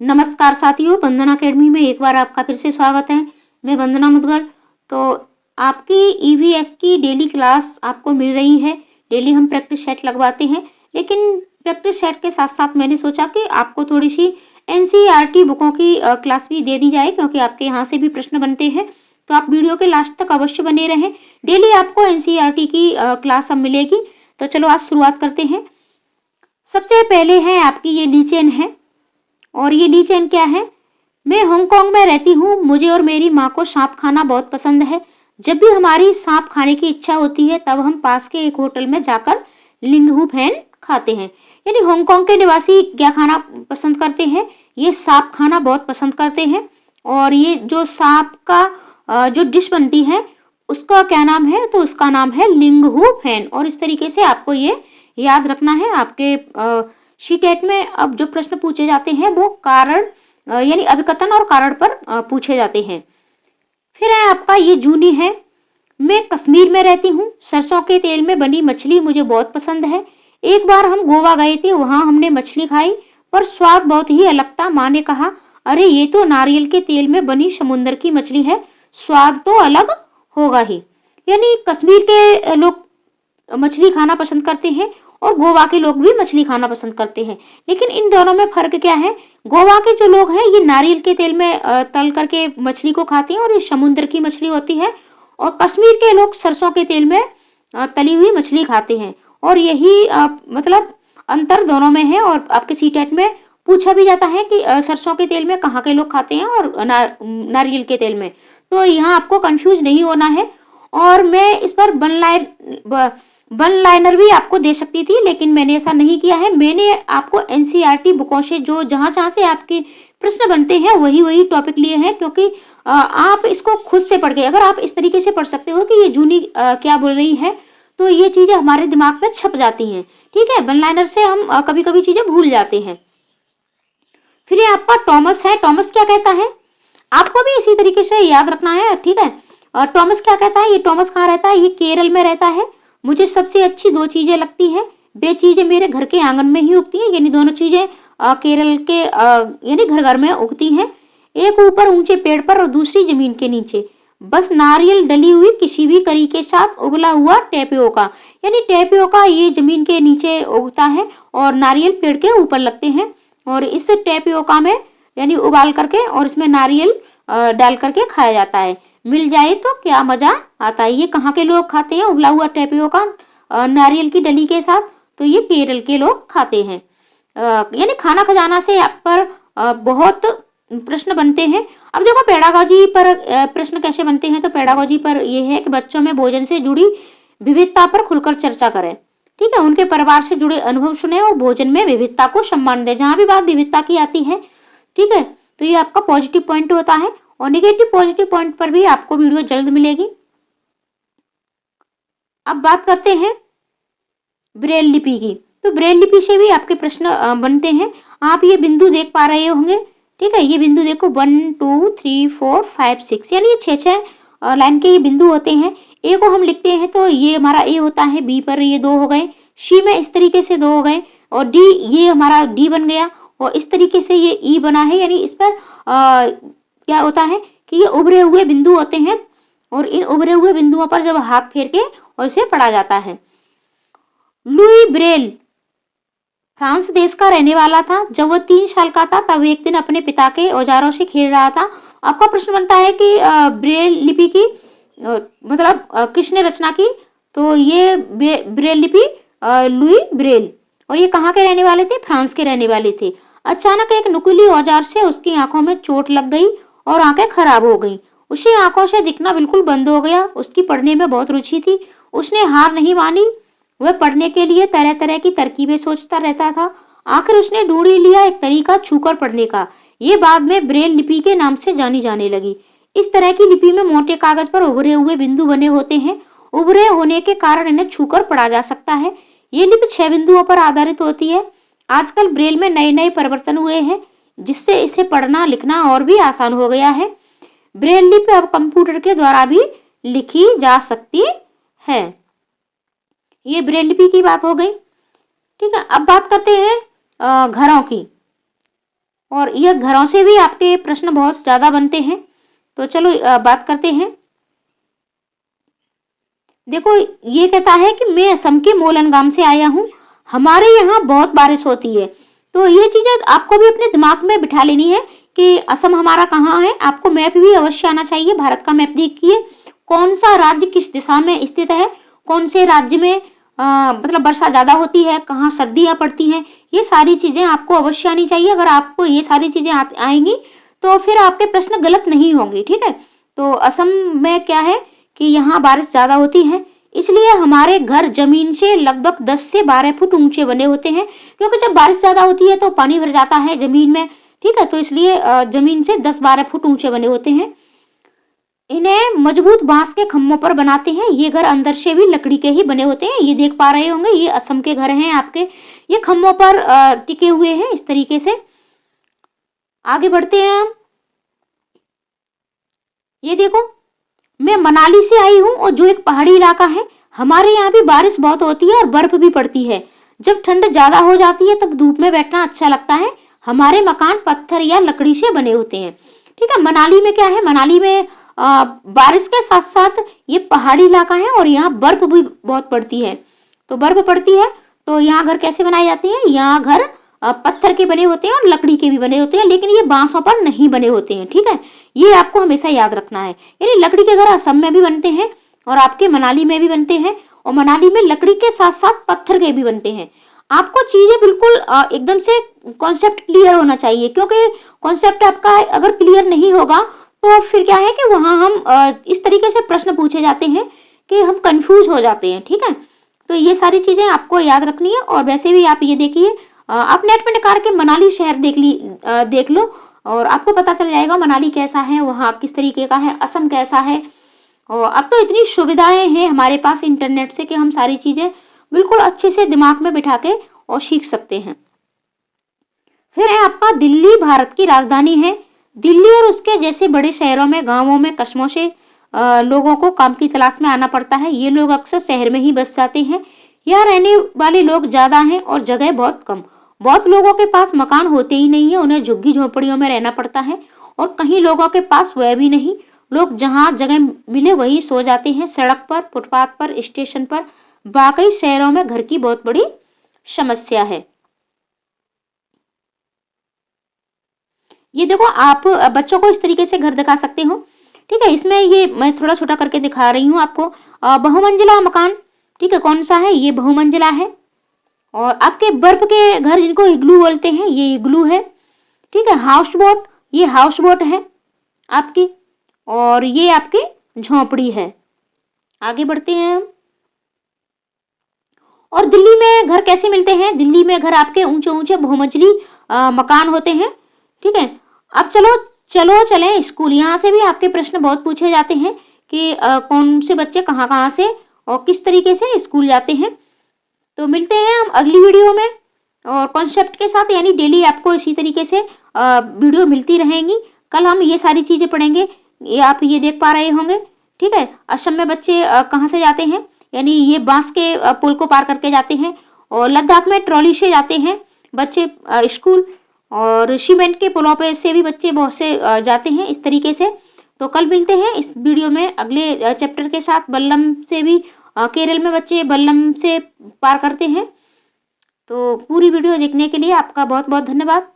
नमस्कार साथियों, वंदना अकेडमी में एक बार आपका फिर से स्वागत है। मैं वंदना मुदगल। तो आपकी ईवीएस की डेली क्लास आपको मिल रही है। डेली हम प्रैक्टिस सेट लगवाते हैं, लेकिन प्रैक्टिस सेट के साथ साथ मैंने सोचा कि आपको थोड़ी सी एनसीईआरटी बुकों की क्लास भी दे दी जाए, क्योंकि आपके यहाँ से भी प्रश्न बनते हैं। तो आप वीडियो के लास्ट तक अवश्य बने रहें। डेली आपको एनसीईआरटी की क्लास अब मिलेगी। तो चलो आज शुरुआत करते हैं। सबसे पहले है आपकी ये ली चेन है, और ये ली चेन क्या है? मैं हांगकांग में रहती हूँ। मुझे और मेरी माँ को सांप खाना बहुत पसंद है। जब भी हमारी सांप खाने की इच्छा होती है, तब हम पास के एक होटल में जाकर लिंगहू फैन खाते हैं। यानी हांगकांग के निवासी क्या खाना पसंद करते हैं? ये सांप खाना बहुत पसंद करते हैं। और ये जो सांप का जो डिश बनती है, उसका क्या नाम है? तो उसका नाम है लिंगहू फैन। और इस तरीके से आपको ये याद रखना है। आपके शीटेट में अब जो प्रश्न पूछे जाते हैं वो कारण यानी अभिकथन और कारण पर पूछे जाते हैं। फिर है आपका ये जूनी है। मैं कश्मीर में रहती हूँ। सरसों के तेल में बनी मछली मुझे बहुत पसंद है। एक बार हम गोवा गए थे, वहां हमने मछली खाई, पर स्वाद बहुत ही अलग था। माँ ने कहा, अरे ये तो नारियल के तेल में बनी समुद्र की मछली है, स्वाद तो अलग होगा ही। यानी कश्मीर के लोग मछली खाना पसंद करते हैं और गोवा के लोग भी मछली खाना पसंद करते हैं। लेकिन इन दोनों में फर्क क्या है? गोवा के जो लोग हैं ये नारियल के तेल में तल करके मछली को खाते हैं, और ये समुद्र की मछली होती है। और कश्मीर के लोग सरसों के तेल में तली हुई मछली खाते हैं। और यही मतलब अंतर दोनों में है। और आपके सीटेट में पूछा भी जाता है कि सरसों के तेल में कहाँ के लोग खाते हैं और नारियल के तेल में। तो यहाँ आपको कंफ्यूज नहीं होना है। और मैं इस पर वन लाइनर भी आपको दे सकती थी, लेकिन मैंने ऐसा नहीं किया है। मैंने आपको एनसीईआरटी बुकों से जो जहां जहां से आपके प्रश्न बनते हैं वही वही टॉपिक लिए हैं, क्योंकि आप इसको खुद से पढ़ के, अगर आप इस तरीके से पढ़ सकते हो कि ये जूनी क्या बोल रही है, तो ये चीजें हमारे दिमाग में छप जाती हैं। ठीक है, वन लाइनर से हम कभी कभी चीजें भूल जाते हैं। फिर ये आपका टॉमस है। टॉमस क्या कहता है? आपको भी इसी तरीके से याद रखना है। ठीक है, और टॉमस क्या कहता है? ये टॉमस कहाँ रहता है? ये केरल में रहता है। मुझे सबसे अच्छी दो चीजें लगती हैं, वे चीजें मेरे घर के आंगन में ही उगती हैं। यानी दोनों चीजें केरल के यानी घर घर में उगती हैं। एक ऊपर ऊंचे पेड़ पर और दूसरी जमीन के नीचे। बस नारियल डली हुई किसी भी करी के साथ उबला हुआ टेपियोका। यानी टेपियोका ये जमीन के नीचे उगता है और नारियल पेड़ के ऊपर लगते हैं। और इस टेपियोका में यानी उबाल करके और इसमें नारियल डाल करके खाया जाता है। मिल जाए तो क्या मजा आता है। ये कहाँ के लोग खाते हैं उबला हुआ टेपियोका नारियल की डली के साथ? तो ये केरल के लोग खाते हैं। यानी खाना खजाना से आप पर बहुत प्रश्न बनते हैं। अब देखो पेडागोजी पर प्रश्न कैसे बनते हैं। तो पेडागोजी पर यह है कि बच्चों में भोजन से जुड़ी विविधता पर खुलकर चर्चा करें। ठीक है, उनके परिवार से जुड़े अनुभव सुने और भोजन में विविधता को सम्मान दें। जहां भी बात विविधता की आती है, ठीक है, तो ये आपका पॉजिटिव पॉइंट होता है। और नेगेटिव पॉजिटिव पॉइंट पर भी आपको वीडियो जल्द मिलेगी। अब बात करते हैं ब्रेल लिपि की। तो ब्रेल लिपि से भी आपके प्रश्न बनते हैं। आप ये बिंदु देख पा रहे होंगे। ठीक है, ये बिंदु देखो 1 2 3 4 5 6, यानी ये छह लाइन के ये बिंदु होते हैं। ए को हम लिखते हैं तो ये हमारा ए होता है। बी पर ये 2 हो गए। सी में इस तरीके से 2 हो गए। और डी, ये हमारा डी बन गया। और इस तरीके से ये ई बना है। यानी इस पर क्या होता है कि ये उभरे हुए बिंदु होते हैं। और इन उभरे हुए बिंदुओं पर जब हाथ फेर के और इसे पढ़ा जाता है। लुई ब्रेल फ्रांस देश का रहने वाला था। जब वह 3 साल का था, तब एक दिन अपने पिता के औजारों से खेल रहा था। आपका प्रश्न बनता है कि ब्रेल लिपि की मतलब किसने रचना की? तो ये ब्रेल लिपि लुई ब्रेल। और ये कहाँ के रहने वाले थे? फ्रांस के रहने वाले थे। अचानक एक नुकीली औजार से उसकी आंखों में चोट लग गई और आंखें खराब हो गई। उसे आंखों से दिखना बिल्कुल बंद हो गया। उसकी पढ़ने में बहुत रुचि थी। उसने हार नहीं मानी। वह पढ़ने के लिए तरह तरह की तरकीबें सोचता रहता था। आखिर उसने ढूंढ ही लिया एक तरीका छूकर पढ़ने का। ये बाद में ब्रेल लिपि के नाम से जानी जाने लगी। इस तरह की लिपि में मोटे कागज पर उभरे हुए बिंदु बने होते हैं। उभरे होने के कारण इन्हें छूकर पढ़ा जा सकता है। ये लिपि 6 बिंदुओं पर आधारित होती है। आजकल ब्रेल में नए नए परिवर्तन हुए हैं, जिससे इसे पढ़ना लिखना और भी आसान हो गया है। ब्रेल लिपि अब कंप्यूटर के द्वारा भी लिखी जा सकती है। ये ब्रेल लिपि की बात हो गई। ठीक है, अब बात करते हैं घरों की। और यह घरों से भी आपके प्रश्न बहुत ज़्यादा बनते हैं। तो चलो बात करते हैं। देखो ये कहता है कि मैं असम के मोलनगाम से आया हूँ, हमारे यहाँ बहुत बारिश होती है। तो ये चीज़ें आपको भी अपने दिमाग में बिठा लेनी है कि असम हमारा कहाँ है। आपको मैप भी अवश्य आना चाहिए, भारत का मैप देखिए कौन सा राज्य किस दिशा में स्थित है, कौन से राज्य में मतलब वर्षा ज़्यादा होती है, कहाँ सर्दियाँ पड़ती हैं, ये सारी चीज़ें आपको अवश्य आनी चाहिए। अगर आपको ये सारी चीज़ें आएंगी तो फिर आपके प्रश्न गलत नहीं होंगे, ठीक है। तो असम में क्या है कि यहाँ बारिश ज़्यादा होती है, इसलिए हमारे घर जमीन से लगभग 10 से 12 फुट ऊंचे बने होते हैं, क्योंकि जब बारिश ज़्यादा होती है तो पानी भर जाता है जमीन में, ठीक है। तो इसलिए जमीन से 10-12 फुट ऊंचे बने होते हैं। इन्हें मजबूत बांस के खम्भों पर बनाते हैं। ये घर अंदर से भी लकड़ी के ही बने होते हैं। ये देख पा रहे होंगे, ये असम के घर हैं आपके, ये खम्भों पर टिके हुए हैं इस तरीके से। आगे बढ़ते हैं हम। ये देखो, मैं मनाली से आई हूँ और जो एक पहाड़ी इलाका है, हमारे यहाँ भी बारिश बहुत होती है और बर्फ भी पड़ती है। जब ठंड ज्यादा हो जाती है तब धूप में बैठना अच्छा लगता है। हमारे मकान पत्थर या लकड़ी से बने होते हैं, ठीक है। मनाली में क्या है, मनाली में बारिश के साथ साथ ये पहाड़ी इलाका है और यहाँ बर्फ भी बहुत पड़ती है। तो बर्फ पड़ती है तो यहाँ घर कैसे बनाए जाते हैं, यहाँ घर पत्थर के बने होते हैं और लकड़ी के भी बने होते हैं, लेकिन ये बांसों पर नहीं बने होते हैं, ठीक है। ये आपको हमेशा याद रखना है। यानी लकड़ी के घर असम में भी बनते हैं और आपके मनाली में भी बनते हैं, और मनाली में लकड़ी के साथ साथ पत्थर के भी बनते हैं। आपको चीजें बिल्कुल एकदम से कॉन्सेप्ट क्लियर होना चाहिए, क्योंकि कॉन्सेप्ट आपका अगर क्लियर नहीं होगा तो फिर क्या है कि वहाँ हम इस तरीके से प्रश्न पूछे जाते हैं कि हम कंफ्यूज हो जाते हैं, ठीक है। तो ये सारी चीजें आपको याद रखनी है। और वैसे भी आप ये देखिए, आप नेट में निकाल के मनाली शहर देख लो और आपको पता चल जाएगा मनाली कैसा है, वहाँ किस तरीके का है, असम कैसा है। और अब तो इतनी सुविधाएं हैं हमारे पास इंटरनेट से कि हम सारी चीजें बिल्कुल अच्छे से दिमाग में बिठा के और सीख सकते हैं। फिर है आपका दिल्ली, भारत की राजधानी है। दिल्ली और उसके जैसे बड़े शहरों में, गांवों में, कस्बों से लोगों को काम की तलाश में आना पड़ता है। ये लोग अक्सर शहर में ही बस जाते हैं। यहाँ रहने वाले लोग ज्यादा हैं और जगह बहुत कम। बहुत लोगों के पास मकान होते ही नहीं है, उन्हें झुग्गी झोपड़ियों में रहना पड़ता है। और कहीं लोगों के पास वह भी नहीं, लोग जहाँ जगह मिले वहीं सो जाते हैं, सड़क पर, फुटपाथ पर, स्टेशन पर। वाकई शहरों में घर की बहुत बड़ी समस्या है। ये देखो, आप बच्चों को इस तरीके से घर दिखा सकते हो, ठीक है। इसमें ये मैं थोड़ा छोटा करके दिखा रही हूँ आपको। बहुमंजिला मकान, ठीक है, कौन सा है, ये बहुमंजिला है। और आपके बर्फ के घर जिनको इग्लू बोलते हैं, ये इग्लू है, ठीक है। हाउस बोट, ये हाउस बोट है आपकी, और ये आपकी झोंपड़ी है। आगे बढ़ते हैं हम। और दिल्ली में घर कैसे मिलते हैं, दिल्ली में घर आपके ऊंचे ऊंचे बहुमंजिली मकान होते हैं, ठीक है। अब चलो चलें स्कूल। यहाँ से भी आपके प्रश्न बहुत पूछे जाते हैं कि कौन से बच्चे कहाँ कहाँ से और किस तरीके से स्कूल जाते हैं। तो मिलते हैं हम अगली वीडियो में और कॉन्सेप्ट के साथ, यानी डेली आपको इसी तरीके से वीडियो मिलती रहेंगी। कल हम ये सारी चीज़ें पढ़ेंगे, ये आप ये देख पा रहे होंगे, ठीक है। असम में बच्चे कहाँ से जाते हैं, यानी ये बांस के पुल को पार करके जाते हैं। और लद्दाख में ट्रॉली से जाते हैं बच्चे स्कूल, और सीमेंट के पुलों पे से भी बच्चे बहुत से जाते हैं इस तरीके से। तो कल मिलते हैं इस वीडियो में अगले चैप्टर के साथ। बल्लम से भी केरल में बच्चे बल्लम से पार करते हैं। तो पूरी वीडियो देखने के लिए आपका बहुत बहुत धन्यवाद।